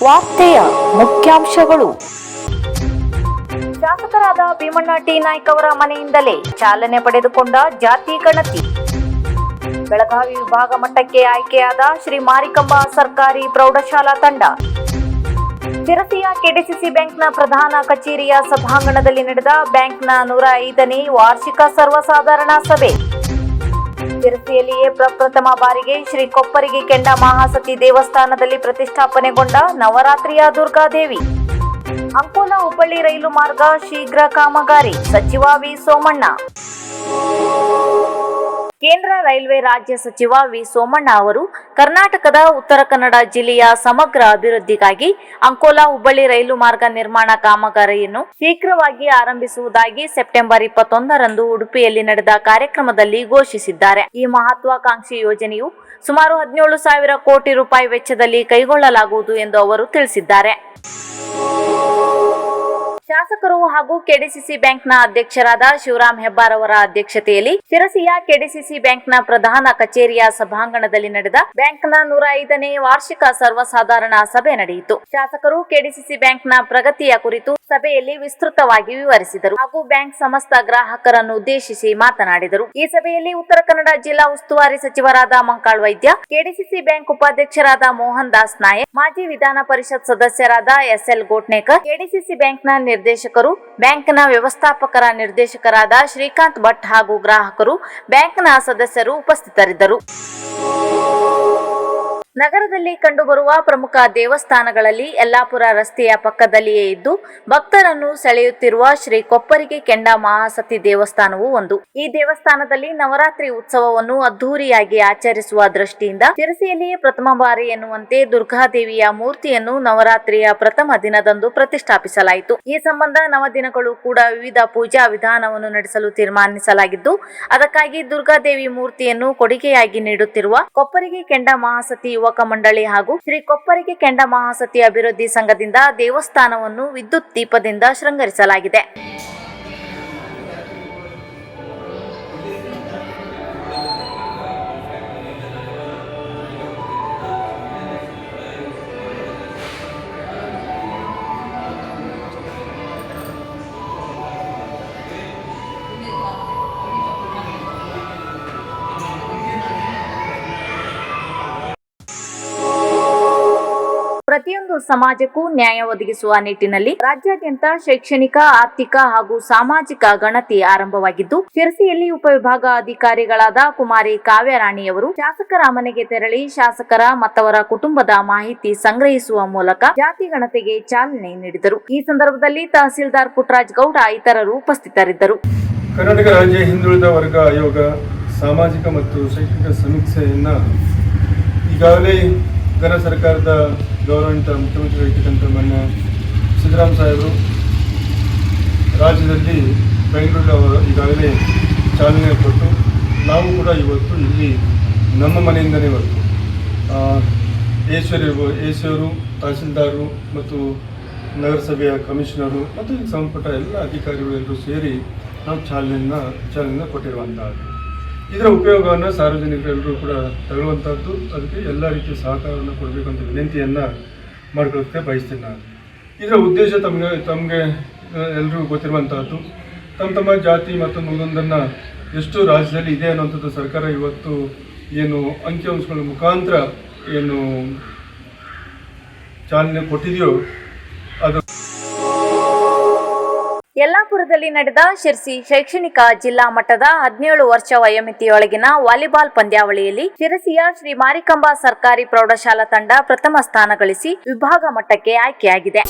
ವಾರ್ತೆಯ ಮುಖ್ಯಾಂಶಗಳು. ಶಾಸಕರಾದ ಭೀಮಣ್ಣ ಟಿ ನಾಯ್ಕ ಅವರ ಮನೆಯಿಂದಲೇ ಚಾಲನೆ ಪಡೆದುಕೊಂಡ ಜಾತಿ ಗಣತಿ. ಬೆಳಗಾವಿ ವಿಭಾಗ ಮಟ್ಟಕ್ಕೆ ಆಯ್ಕೆಯಾದ ಶ್ರೀ ಮಾರಿಕಂಬ ಸರ್ಕಾರಿ ಪ್ರೌಢಶಾಲಾ ತಂಡ. ಶಿರಸಿಯ ಕೆಡಿಸಿಸಿ ಬ್ಯಾಂಕ್ನ ಪ್ರಧಾನ ಕಚೇರಿಯ ಸಭಾಂಗಣದಲ್ಲಿ ನಡೆದ ಬ್ಯಾಂಕ್ನ 105ನೇ ವಾರ್ಷಿಕ ಸರ್ವಸಾಧಾರಣ ಸಭೆ. ಶಿರಸಿಯಲ್ಲಿಯೇ ಪ್ರಪ್ರಥಮ ಬಾರಿಗೆ ಶ್ರೀ ಕೊಪ್ಪರಿಗೆ ಕೆಂಡ ಮಹಾಸತಿ ದೇವಸ್ಥಾನದಲ್ಲಿ ಪ್ರತಿಷ್ಠಾಪನೆಗೊಂಡ ನವರಾತ್ರಿಯ ದುರ್ಗಾದೇವಿ. ಅಂಕೋಲಾ ಹುಬ್ಬಳ್ಳಿ ರೈಲು ಮಾರ್ಗ ಶೀಘ್ರ ಕಾಮಗಾರಿ, ಸಚಿವ ವಿ ಸೋಮಣ್ಣ. ಕೇಂದ್ರ ರೈಲ್ವೆ ರಾಜ್ಯ ಸಚಿವ ವಿ ಸೋಮಣ್ಣ ಅವರು ಕರ್ನಾಟಕದ ಉತ್ತರ ಕನ್ನಡ ಜಿಲ್ಲೆಯ ಸಮಗ್ರ ಅಭಿವೃದ್ಧಿಗಾಗಿ ಅಂಕೋಲಾ ಹುಬ್ಬಳ್ಳಿ ರೈಲು ಮಾರ್ಗ ನಿರ್ಮಾಣ ಕಾಮಗಾರಿಯನ್ನು ಶೀಘ್ರವಾಗಿ ಆರಂಭಿಸುವುದಾಗಿ ಸೆಪ್ಟೆಂಬರ್ 21ರಂದು ಉಡುಪಿಯಲ್ಲಿ ನಡೆದ ಕಾರ್ಯಕ್ರಮದಲ್ಲಿ ಘೋಷಿಸಿದ್ದಾರೆ. ಈ ಮಹತ್ವಾಕಾಂಕ್ಷಿ ಯೋಜನೆಯು ಸುಮಾರು 17,000 ಕೋಟಿ ರೂಪಾಯಿ ವೆಚ್ಚದಲ್ಲಿ ಕೈಗೊಳ್ಳಲಾಗುವುದು ಎಂದು ಅವರು ತಿಳಿಸಿದ್ದಾರೆ. ಶಾಸಕರು ಹಾಗೂ ಕೆಡಿಸಿಸಿ ಬ್ಯಾಂಕ್ನ ಅಧ್ಯಕ್ಷರಾದ ಶಿವರಾಮ್ ಹೆಬ್ಬಾರ್ ಅವರ ಅಧ್ಯಕ್ಷತೆಯಲ್ಲಿ ಶಿರಸಿಯ ಕೆಡಿಸಿಸಿ ಬ್ಯಾಂಕ್ನ ಪ್ರಧಾನ ಕಚೇರಿಯ ಸಭಾಂಗಣದಲ್ಲಿ ನಡೆದ ಬ್ಯಾಂಕ್ನ 105ನೇ ವಾರ್ಷಿಕ ಸರ್ವಸಾಧಾರಣ ಸಭೆ ನಡೆಯಿತು. ಶಾಸಕರು ಕೆಡಿಸಿಸಿ ಬ್ಯಾಂಕ್ನ ಪ್ರಗತಿಯ ಕುರಿತು ಸಭೆಯಲ್ಲಿ ವಿಸ್ತೃತವಾಗಿ ವಿವರಿಸಿದರು ಹಾಗೂ ಬ್ಯಾಂಕ್ ಸಮಸ್ತ ಗ್ರಾಹಕರನ್ನು ಉದ್ದೇಶಿಸಿ ಮಾತನಾಡಿದರು. ಈ ಸಭೆಯಲ್ಲಿ ಉತ್ತರ ಕನ್ನಡ ಜಿಲ್ಲಾ ಉಸ್ತುವಾರಿ ಸಚಿವರಾದ ಮಂಕಾಳ್ ವೈದ್ಯ, ಕೆಡಿಸಿಸಿ ಬ್ಯಾಂಕ್ ಉಪಾಧ್ಯಕ್ಷರಾದ ಮೋಹನ್ ದಾಸ್ ನಾಯಕ್, ಮಾಜಿ ವಿಧಾನ ಪರಿಷತ್ ಸದಸ್ಯರಾದ ಎಸ್ಎಲ್ ಗೋಟ್ನೇಕರ್, ಕೆಡಿಸಿಸಿ ಬ್ಯಾಂಕ್ನ ನಿರ್ದೇಶಕರು, ಬ್ಯಾಂಕ್ನ ವ್ಯವಸ್ಥಾಪಕರ ನಿರ್ದೇಶಕರಾದ ಶ್ರೀಕಾಂತ್ ಭಟ್ ಹಾಗೂ ಗ್ರಾಹಕರು, ಬ್ಯಾಂಕ್ನ ಸದಸ್ಯರು ಉಪಸ್ಥಿತರಿದ್ದರು. ನಗರದಲ್ಲಿ ಕಂಡುಬರುವ ಪ್ರಮುಖ ದೇವಸ್ಥಾನಗಳಲ್ಲಿ ಯಲ್ಲಾಪುರ ರಸ್ತೆಯ ಪಕ್ಕದಲ್ಲಿಯೇ ಇದ್ದು ಭಕ್ತರನ್ನು ಸೆಳೆಯುತ್ತಿರುವ ಶ್ರೀ ಕೊಪ್ಪರಿಗೆ ಕೆಂಡ ಮಹಾಸತಿ ದೇವಸ್ಥಾನವೂ ಒಂದು. ಈ ದೇವಸ್ಥಾನದಲ್ಲಿ ನವರಾತ್ರಿ ಉತ್ಸವವನ್ನು ಅದ್ದೂರಿಯಾಗಿ ಆಚರಿಸುವ ದೃಷ್ಟಿಯಿಂದ ಶಿರಸಿಯಲ್ಲಿಯೇ ಪ್ರಥಮ ಬಾರಿ ಎನ್ನುವಂತೆ ದುರ್ಗಾದೇವಿಯ ಮೂರ್ತಿಯನ್ನು ನವರಾತ್ರಿಯ ಪ್ರಥಮ ದಿನದಂದು ಪ್ರತಿಷ್ಠಾಪಿಸಲಾಯಿತು. ಈ ಸಂಬಂಧ 9 ದಿನಗಳು ಕೂಡ ವಿವಿಧ ಪೂಜಾ ವಿಧಾನವನ್ನು ನಡೆಸಲು ತೀರ್ಮಾನಿಸಲಾಗಿದ್ದು, ಅದಕ್ಕಾಗಿ ದುರ್ಗಾದೇವಿ ಮೂರ್ತಿಯನ್ನು ಕೊಡುಗೆಯಾಗಿ ನೀಡುತ್ತಿರುವ ಕೊಪ್ಪರಿಗೆ ಕೆಂಡ ಮಹಾಸತಿ ಯುವಕ ಮಂಡಳಿ ಹಾಗೂ ಶ್ರೀ ಕೊಪ್ಪರಿಗೆ ಕೆಂಡ ಮಹಾಸತಿ ಅಭಿವೃದ್ಧಿ ಸಂಘದಿಂದ ದೇವಸ್ಥಾನವನ್ನು ವಿದ್ಯುತ್ ದೀಪದಿಂದ ಶೃಂಗರಿಸಲಾಗಿದೆ. ಪ್ರತಿಯೊಂದು ಸಮಾಜಕ್ಕೂ ನ್ಯಾಯ ಒದಗಿಸುವ ನಿಟ್ಟಿನಲ್ಲಿ ರಾಜ್ಯಾದ್ಯಂತ ಶೈಕ್ಷಣಿಕ, ಆರ್ಥಿಕ ಹಾಗೂ ಸಾಮಾಜಿಕ ಗಣತಿ ಆರಂಭವಾಗಿದ್ದು, ಶಿರಸಿಯಲ್ಲಿ ಉಪವಿಭಾಗ ಅಧಿಕಾರಿಗಳಾದ ಕುಮಾರಿ ಕಾವ್ಯರಾಣಿಯವರು ಶಾಸಕರ ಮನೆಗೆ ತೆರಳಿ ಶಾಸಕರ ಮತ್ತವರ ಕುಟುಂಬದ ಮಾಹಿತಿ ಸಂಗ್ರಹಿಸುವ ಮೂಲಕ ಜಾತಿ ಗಣತಿಗೆ ಚಾಲನೆ ನೀಡಿದರು. ಈ ಸಂದರ್ಭದಲ್ಲಿ ತಹಸೀಲ್ದಾರ್ ಪುಟ್ಟರಾಜ್ ಗೌಡ ಇತರರು ಉಪಸ್ಥಿತರಿದ್ದರು. ಕರ್ನಾಟಕ ರಾಜ್ಯ ಹಿಂದುಳಿದ ವರ್ಗ ಆಯೋಗ ಸಾಮಾಜಿಕ ಮತ್ತು ಶೈಕ್ಷಣಿಕ ಸಮೀಕ್ಷೆಯನ್ನ ಈಗಾಗಲೇ ಕೇಂದ್ರ ಸರ್ಕಾರದ ಗೌರವಾನ್ವಿತ ಮುಖ್ಯಮಂತ್ರಿಯಾಗಿರ್ತಕ್ಕಂಥ ಮಾನ್ಯ ಸಿದ್ದರಾಮ ಸಾಹೇಬರು ರಾಜ್ಯದಲ್ಲಿ ಬೆಂಗಳೂರು ಈಗಾಗಲೇ ಚಾಲನೆ ಕೊಟ್ಟು ನಾವು ಕೂಡ ಇವತ್ತು ಇಲ್ಲಿ ನಮ್ಮ ಮನೆಯಿಂದಲೇ ಇವತ್ತು ಎಸಿಯವರು, ತಹಸೀಲ್ದಾರರು ಮತ್ತು ನಗರಸಭೆಯ ಕಮಿಷನರು ಮತ್ತು ಸಂಬಂಧಪಟ್ಟ ಎಲ್ಲ ಅಧಿಕಾರಿಗಳು ಎಲ್ಲರೂ ಸೇರಿ ನಾವು ಚಾಲನೆಯನ್ನು ಕೊಟ್ಟಿರುವಂಥದ್ದು. ಇದರ ಉಪಯೋಗವನ್ನು ಸಾರ್ವಜನಿಕರೆಲ್ಲರೂ ಕೂಡ ತಗೊಳ್ಳುವಂಥದ್ದು. ಅದಕ್ಕೆ ಎಲ್ಲ ರೀತಿಯ ಸಹಕಾರವನ್ನು ಕೊಡಬೇಕಂತ ವಿನಂತಿಯನ್ನು ಮಾಡ್ಕೊಳ್ಳೋಕ್ಕೆ ಬಯಸ್ತೀನಿ ನಾನು. ಇದರ ಉದ್ದೇಶ ತಮಗೆ ಎಲ್ಲರಿಗೂ ಗೊತ್ತಿರುವಂಥದ್ದು. ತಮ್ಮ ಜಾತಿ ಮತ್ತು ಮುಂದೊಂದನ್ನು ಎಷ್ಟು ರಾಜ್ಯದಲ್ಲಿ ಇದೆ ಅನ್ನುವಂಥದ್ದು ಸರ್ಕಾರ ಇವತ್ತು ಏನು ಅಂಕಿಅಂಶಗಳ ಮುಖಾಂತರ ಏನು ಚಾಲನೆ ಕೊಟ್ಟಿದೆಯೋ ಅದು. ಯಲ್ಲಾಪುರದಲ್ಲಿ ನಡೆದ ಶಿರಸಿ ಶೈಕ್ಷಣಿಕ ಜಿಲ್ಲಾ ಮಟ್ಟದ 17 ವರ್ಷ ವಯೋಮಿತಿಯೊಳಗಿನ ವಾಲಿಬಾಲ್ ಪಂದ್ಯಾವಳಿಯಲ್ಲಿ ಶಿರಸಿಯ ಶ್ರೀ ಮಾರಿಕಂಬ ಸರ್ಕಾರಿ ಪ್ರೌಢಶಾಲಾ ತಂಡ ಪ್ರಥಮ ಸ್ಥಾನ ಗಳಿಸಿ ವಿಭಾಗ ಮಟ್ಟಕ್ಕೆ ಆಯ್ಕೆಯಾಗಿದೆ.